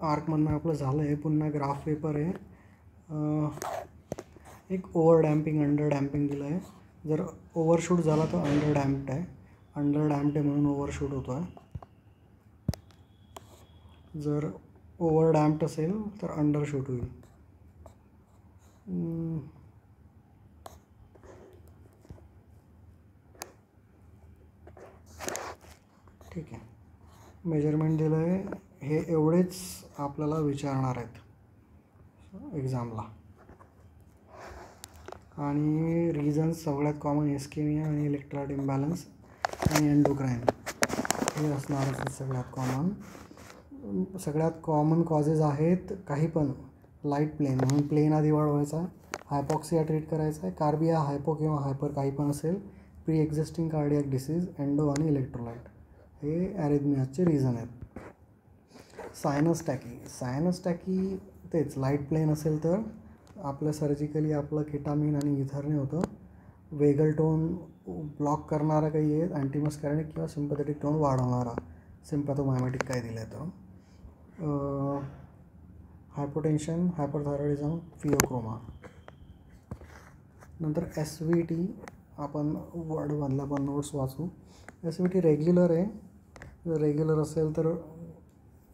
आर्कमधनं आपलं झालं आहे. पुन्हा ग्राफ पेपर आहे. एक ओव्हर डॅम्पिंग अंडर डॅम्पिंग दिलं आहे. जर ओव्हरशूट झाला तर अंडर डॅम्प्ड आहे. अंडर डॅम्प्ड आहे म्हणून ओव्हरशूट होतो आहे. जर ओव्हर डॅम्प्ड असेल तर अंडर शूट होईल. ठीक आहे. मेजरमेंट दिलं आहे. हे एवढेच आपल्याला विचारणार आहेत एक्झामला. आणि रिझन्स सगळ्यात कॉमन एस्केमिया आणि इलेक्ट्रोलाइट इम्बॅलन्स आणि एंडोक्राइन हे असणार सगळ्यात कॉमन. सगळ्यात कॉमन कॉजेस आहेत काही पण लाईट प्लेन म्हणून प्लेन आधी वाढवायचा, हायपॉक्सिया ट्रीट करायचा आहे, कार्बिया हायपो किंवा हायपर काही पण असेल, pre existing cardiac disease, endo आणि इलेक्ट्रोलाइट हे ॲरिथमियाचे रिझन आहेत. सायनस टॅकी तेच लाईट प्लेन असेल तर आपलं सर्जिकली आपलं केटामिन आणि इथरने होतं. वेगल टोन ब्लॉक करणारा काही आहे अँटीमस्कॅरिनिक किंवा सिम्पॅथेटिक टोन वाढवणारा सिम्पॅथोमायमॅटिक काय दिलं आहे तर. Hypotension, hyperthyroidism, फिओक्रोमा. नंतर SVT आपण वर्डमधला पण नोट्स वाचू. SVT रेग्युलर आहे. जर रेग्युलर असेल तर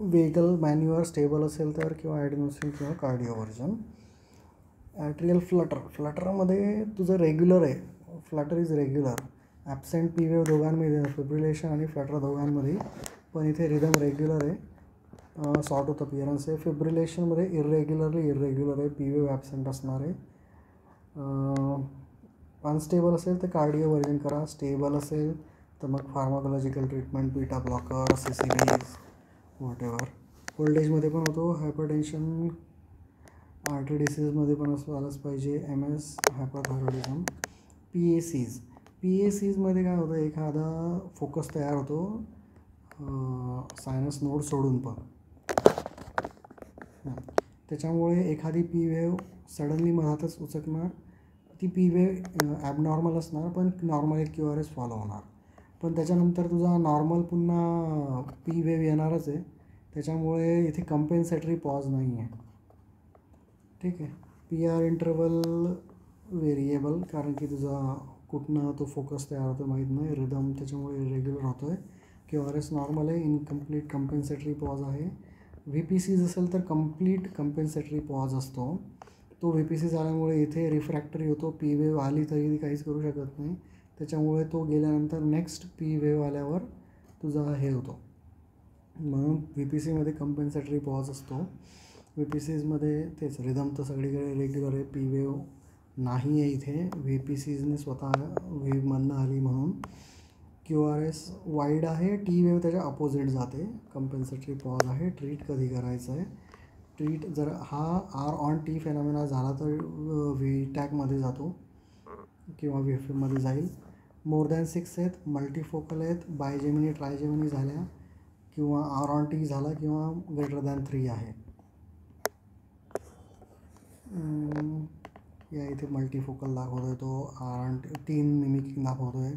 वेगल मॅन्युअर, स्टेबल असेल तर किंवा ॲडिनोसिन किंवा कार्डिओव्हर्जन. ॲट्रियल फ्लटरमध्ये तुझं रेग्युलर आहे. Flutter is regular. Absent P wave दोघांमध्ये, फिब्रिलेशन आणि फ्लटर दोघांमध्ये, पण इथे रिदम रेग्युलर आहे. सॉर्ट ऑफ अपिअरन्स आहे. फिब्रिलेशनमध्ये इरेग्युलर आहे. पी वेव ॲबसेंट असणार आहे. अनस्टेबल असेल तर कार्डिओव्हर्जन करा. स्टेबल असेल तर मग pharmacological treatment, beta blocker, CCBs, what ever. Old एजमध्ये पण होतो. हायपरटेन्शन, आर्टरी डिसीजमध्ये पण असं आलंच पाहिजे. MS, hyperthyroidism. PACsमध्ये काय होतं, एखादा फोकस तयार होतो सायनस नोड सोडून पण. त्याच्यामुळे एखादी पी वेव सडनली मधातच उचकणार. ती पी वेव ॲबनॉर्मल असणार पण नॉर्मल एक QRS फॉलो होणार. पण त्याच्यानंतर तुझा नॉर्मल पुन्हा पी वेव येणारच आहे. त्याच्यामुळे इथे कंपेन्सेटरी पॉज नाही आहे. ठीक आहे. PR इंटरवल व्हेरिएबल, कारण की तुझा कुठनं तो फोकस तयार होतो माहीत नाही. रिदम त्याच्यामुळे इरेग्युलर होतो आहे. QRS नॉर्मल आहे. इनकम्प्लीट कंपेन्सेटरी पॉज आहे. VPCs असेल तर कम्प्लीट कंपेन्सेटरी पॉज असतो. तो VPC झाल्यामुळे इथे रिफ्रॅक्टरी होतो. पी वेव आली तरी काहीच करू शकत नाही. त्याच्यामुळे तो गेल्यानंतर नेक्स्ट पी वेव आल्यावर तुझा हे होतो. म्हणून VPCमध्ये कंपेन्सेटरी पॉज असतो. VPCsमध्ये तेच रिदम तर सगळीकडे रेग्युलर आहे. पी वेव नाही आहे इथे. VPCsने स्वतः वेवमधनं आली म्हणून. QRS वाईड आहे. टी वेव त्याच्या अपोजिट जाते. कंपेन्सेटरी पॉज आहे. ट्रीट कधी करायचं आहे? ट्रीट जर हा R-on-T फेनॉमिना झाला तर VTACमध्ये जातो किंवा VFMमध्ये जाईल. मोर दॅन 6 आहेत, मल्टीफोकल आहेत, बायजेमिनी ट्रायजेमिनी झाल्या किंवा R-on-T झाला किंवा ग्रेटर दॅन 3 आहे. या इथे मल्टीफोकल दाखवतो आहे तो. R-on-T 3 मिमिकिंग दाखवतो आहे.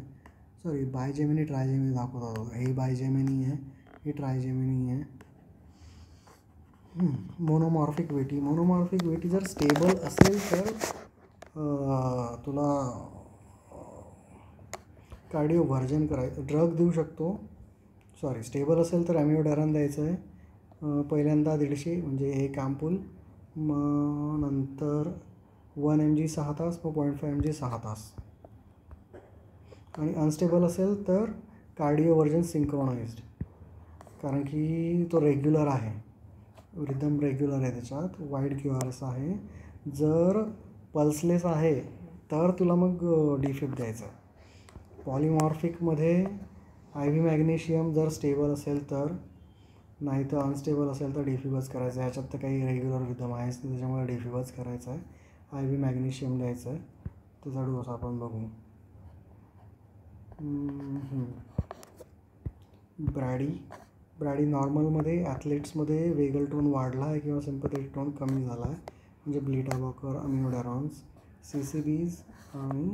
सॉरी, बायजेमिनी ट्रायजेमिनी दाखवतो. हे बायजेमिनी आहे, हे ट्रायजेमिनी आहे. मोनोमॉर्फिक वेटी जर स्टेबल असेल तर तुला कार्डिओव्हर्जन करायचं, ड्रग देऊ शकतो. स्टेबल असेल तर ॲमिओडॅरन द्यायचं आहे. पहिल्यांदा 150 म्हणजे 1 अँपूल, मग नंतर 1 mg 6 तास, मग 0.5 mg 6 तास. आणि अनस्टेबल असेल तर कार्डिओव्हर्जन सिंक्रोनाइज्ड, कारण की तो रेग्युलर आहे. रिदम रेग्युलर आहे. त्याच्यात वाईड QRS आहे. जर पल्सलेस आहे तर तुला मग डिफिब द्यायचं. पॉलिमॉर्फिकमध्ये IV मॅग्नेशियम जर स्टेबल असेल तर, नाही तर अनस्टेबल असेल तर डिफिबच करायचं आहे. ह्याच्यात तर काही रेग्युलर रिदम आहेच नाही, त्याच्यामुळे डिफिबच करायचं आहे. IV मॅग्नेशियम द्यायचं आहे. त्याचा डोस आपण बघू. ब्रॅडी नॉर्मलमध्ये ॲथलेट्समध्ये वेगल टोन वाढला आहे किंवा सिम्पॅथेटिक टोन कमी झाला आहे, म्हणजे बीटा ब्लॉकर, अमिओडॅरॉन्स, CCBs आणि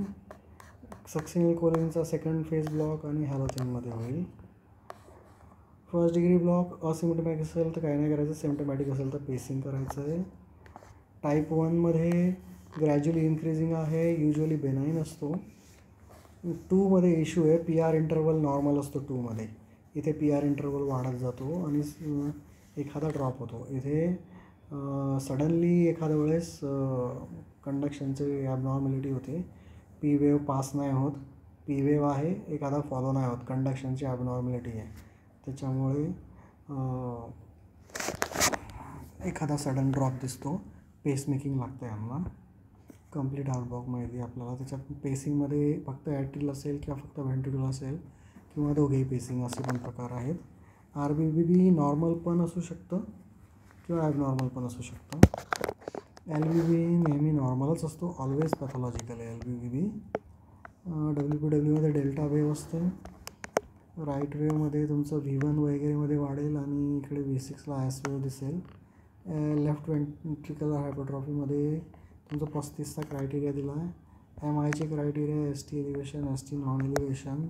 सक्सिनिलकोलिनचा सेकंड फेज ब्लॉक आणि हॅलोथिनमध्ये होईल. फर्स्ट डिग्री ब्लॉक असिम्प्टमॅटिक असेल तर काही नाही करायचं, सिम्प्टमॅटिक असेल तर पेसिंग करायचं आहे. टाईप 1मध्ये ग्रॅज्युअली इन्क्रीजिंग आहे, युजली बेनाईन असतो. 2मध्ये इश्यू आहे, पी आर इंटरवल नॉर्मल असतो 2मध्ये. इथे पी आर इंटरवल वाढत जातो आणि एखादा ड्रॉप होतो. इथे सडनली एखाद्या वेळेस कंडक्शनचे ॲबनॉर्मॅलिटी होते, पी वेव पास नाही होत, पी वेव आहे, एखादा फॉलो नाही होत, कंडक्शनची ॲबनॉर्मॅलिटी आहे. त्याच्यामुळे एखादा सडन ड्रॉप दिसतो, पेसमेकिंग लागतं यांना. कंप्लीट हार्ट ब्लॉक माहिती आपल्याला. त्याच्यात पेसिंगमध्ये फक्त ॲट्रिल असेल किंवा फक्त व्हेंट्रिकल असेल किंवा दोघेही पेसिंग असे पण प्रकार आहेत. आर बी बी बी नॉर्मल पण असू शकतं किंवा ॲबनॉर्मल पण असू शकतं. एल बी बी नेहमी नॉर्मलच असतो, ऑलवेज पॅथॉलॉजिकल आहे L B B B. W P डब्ल्यूमध्ये डेल्टा वेव असते. राईट वेवमध्ये तुमचं V1 वगैरेमध्ये वाढेल आणि इकडे V6ला एस वेव दिसेल. लेफ्ट वेंट्रिकल हायपरट्रॉफीमध्ये तुमचं 35चा क्रायटेरिया दिला आहे. एम आयचे criteria S T elevation, S T non elevation.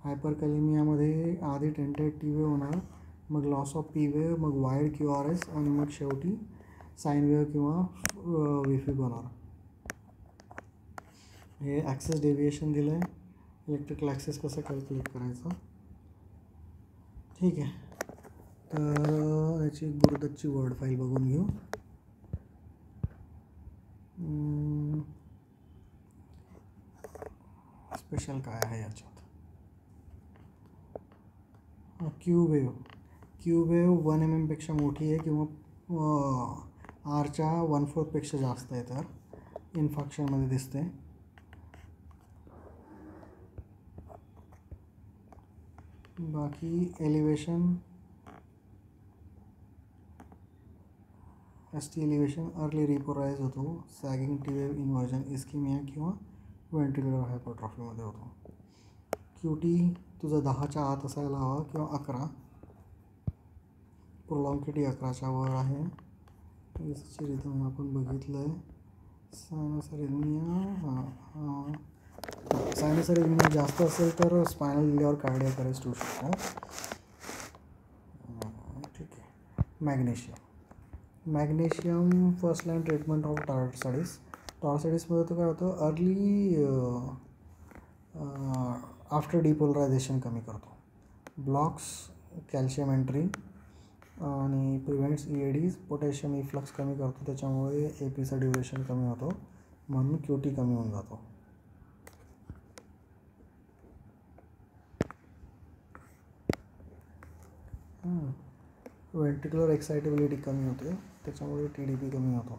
हायपरकॅलेमियामध्ये आधी टेंटेड टी वेव होणार, मग लॉस ऑफ पी वेव, मग वाईड क्यू आर एस आणि मग शेवटी साईन वेव किंवा विफिब होणार. हे ॲक्सेस डेव्हिएशन दिलं आहे, इलेक्ट्रिकल ॲक्सेस कसं कॅल्क्युलेट करायचं. ठीक आहे, तर याची गुरुदत्तची वर्ड फाईल बघून घेऊ. स्पेशल काय आहे याच्यात. क्यू वेव 1 mm पेक्षा मोठी आहे किंवा आरच्या 1/4 पेक्षा जास्त आहे तर इन्फॉर्क्शनमध्ये दिसते. बाकी elevation, S T elevation early repolarise होतो, sagging T wave inversion ischaemia किंवा व्हेंट्रिक्युलर हायपरट्रॉफीमध्ये होतो. क्यू टी तुझं 10च्या आत असायला हवा किंवा 11. प्रोलॉंगिटी 11च्या वर आहे. इसची रिदम आपण बघितलं आहे. सायनस अरेथमिया जास्त असेल तर स्पायनल लिल्यावर कार्डियाक अरेस्ट होऊ शकतो. ठीक आहे. Magnesium first line treatment of टॉर्सायटिसमध्ये तर काय होतं, अर्ली आफ्टर डिपोलरायझेशन कमी करतो, ब्लॉक्स कॅल्शियम एंट्री आणि प्रिव्हेंट्स EADs. पोटॅशियम इफ्लक्स कमी करतो, त्याच्यामुळे एपीचा ड्युरेशन कमी होतो, म्हणून क्यूटी कमी होऊन जातो. व्हेंट्रिक्युलर एक्सायटेबिलिटी कमी होते, त्याच्यामुळे TDP कमी होतो.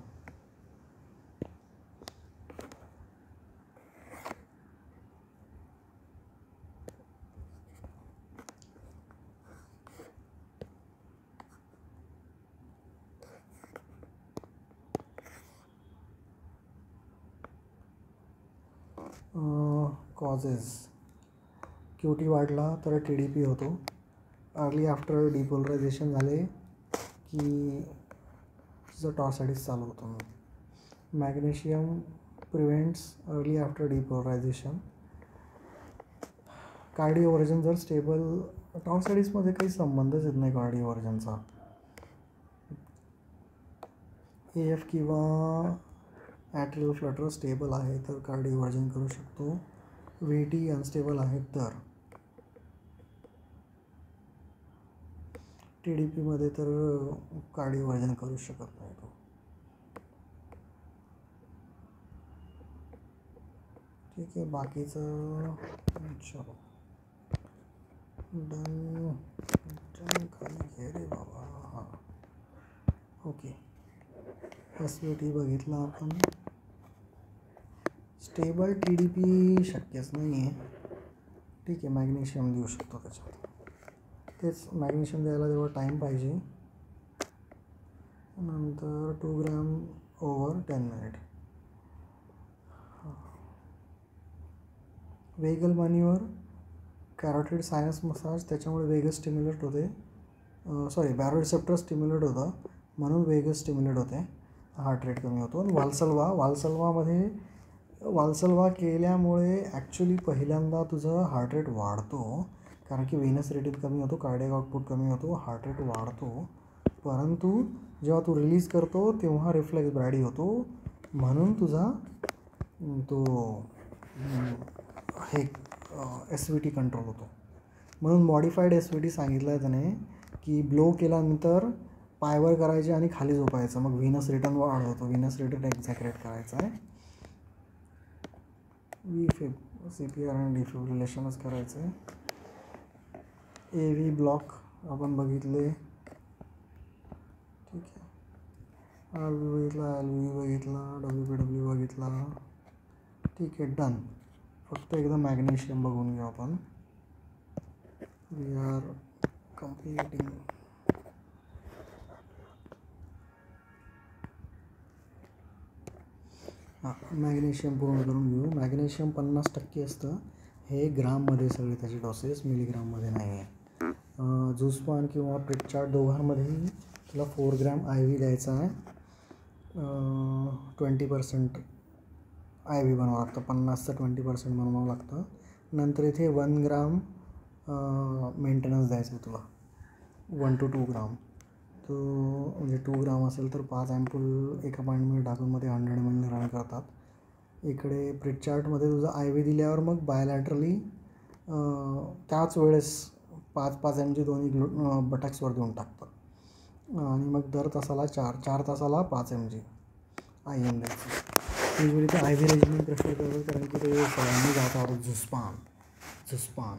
कॉजेस, क्यूटी वाढला तर TDP होतो. अर्ली आफ्टर डिपोलरायझेशन झाले की तुझं टॉर्सायटिस चालू होतो. Magnesium prevents early after depolarisation. Cardioversion जर स्टेबल, टॉर्सायटिसमध्ये काही संबंधच येत नाही कार्डिओव्हर्जनचा. AF किंवा ॲट्रियल फ्लटर स्टेबल आहे तर कार्डिओव्हर्जन करू शकतो. VT अनस्टेबल आहे तर. TDPमध्ये तर कार्डिओव्हर्जन करू शकत नाही तो. ठीक आहे, बाकीचं चलो डन खाली घे रे बाबा. हां, ओके. SVT बघितला आपण. स्टेबल TDP शक्यच नाही आहे. ठीक आहे, मॅग्नेशियम देऊ शकतो त्याच्यात. तेच मॅग्नेशियम द्यायला तेवढा टाईम पाहिजे. नंतर 2 gram over 10 minute. Vagal manure, carotid sinus massage, त्याच्यामुळे वेगस स्टिम्युलेट होते. बॅरोरिसेप्टर स्टिम्युलेट होतं म्हणून वेगस स्टिम्युलेट होते, हार्ट रेट कमी होतो. आणि वाल्सलवा केल्यामुळे ॲक्च्युली पहिल्यांदा तुझं हार्ट रेट वाढतो, कारण की व्हेनस रेट कमी होतो, कार्डियक आउटपुट कमी होतो, हार्ट रेट वाढतो, परंतु जेव्हा तू रिलीज करतो तेव्हा रिफ्लेक्स ब्रॅडी होतो, म्हणून तुझा तो हे एस व्ही टी कंट्रोल होतो. म्हणून मॉडिफाईड एस व्ही टी सांगितलं आहे त्याने की ब्लो केल्यानंतर पायवर करायचे आणि खाली झोपायचं, मग व्हीनस रिटर्न वाढवतो. व्हीनस रिटर्न एक्झॅक्रेट करायचं आहे, सी पी आर आणि डिफिब्रिलेशनच करायचं आहे. ए व्ही ब्लॉक आपण बघितले, ठीक आहे. आर व्ही बघितला, एल व्ही बघितला, डब्ल्यू पी डब्ल्यू बघितला, ठीक आहे, डन. फक्त एकदा मॅग्नेशियम बघून घेऊ आपण. We are completing. हां, मॅग्नेशियम पूर्ण करून घेऊ. मॅग्नेशियम 50% असतं. हे ग्राममध्ये सगळे त्याची डोसेस, मिलीग्राममध्ये नाही आहे. झुस्पान किंवा प्रिटचार्ट दोघांमध्येही तुला 4 ग्रॅम आय व्ही द्यायचा आहे. 20% आय व्ही बनवावं लागतं, 50चं 20% बनवावं लागतं. नंतर इथे 1 ग्राम मेंटेनन्स द्यायचं आहे तुला, 1 to 2 ग्राम. तो म्हणजे 2 ग्राम असेल तर 5 ॲम्पूल एका पॉईंटमध्ये टाकून मध्ये 100 ml रन करतात. इकडे प्रिटचार्टमध्ये तुझं आय व्ही दिल्यावर मग बायोलॅटरली त्याच वेळेस 5 mg दोन्ही बटॅक्सवर देऊन टाकतात, आणि मग दर तासाला 4 तासाला 5 mg आय एम द्यायचं. युजली ते आय व्ही रेजिमेंट प्रेफर करतात, कारण की ते सगळ्यांनी जातात झुस्पान.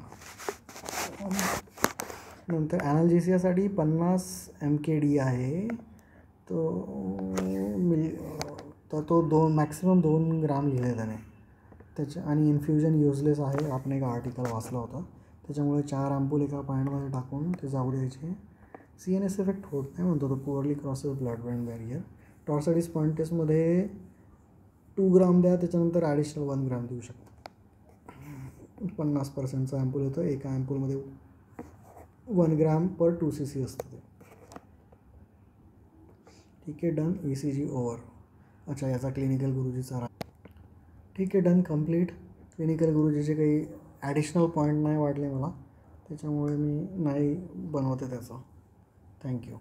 नंतर ॲनाल्जेसियासाठी 50 MKD आहे, तर तो मॅक्सिमम 2 ग्राम लिहिले त्याने त्याच्या. आणि इन्फ्युजन युजलेस आहे, आपण एक आर्टिकल वाचलं होतं, त्याच्यामुळे 4 ॲम्पूल एका पॉईंटमध्ये टाकून ते जाऊ द्यायचे. CNS इफेक्ट होत नाही म्हणतो तो, poorly crosses blood brain barrier. Torsades पॉइंटिसमध्ये 2 ग्राम द्या, त्याच्यानंतर ॲडिशनल 1 ग्राम देऊ शकता. 50%चा ॲम्पूल येतो, एका ॲम्पूलमध्ये 1 ग्राम पर 2 cc असतं ते. ठीक आहे, डन. ECG over. अच्छा, याचा क्लिनिकल गुरुजीचा ठीक आहे, डन, कम्प्लीट. क्लिनिकल गुरुजीचे काही ॲडिशनल पॉईंट नाही वाटले मला, त्याच्यामुळे मी नाही बनवते त्याचं. थँक्यू.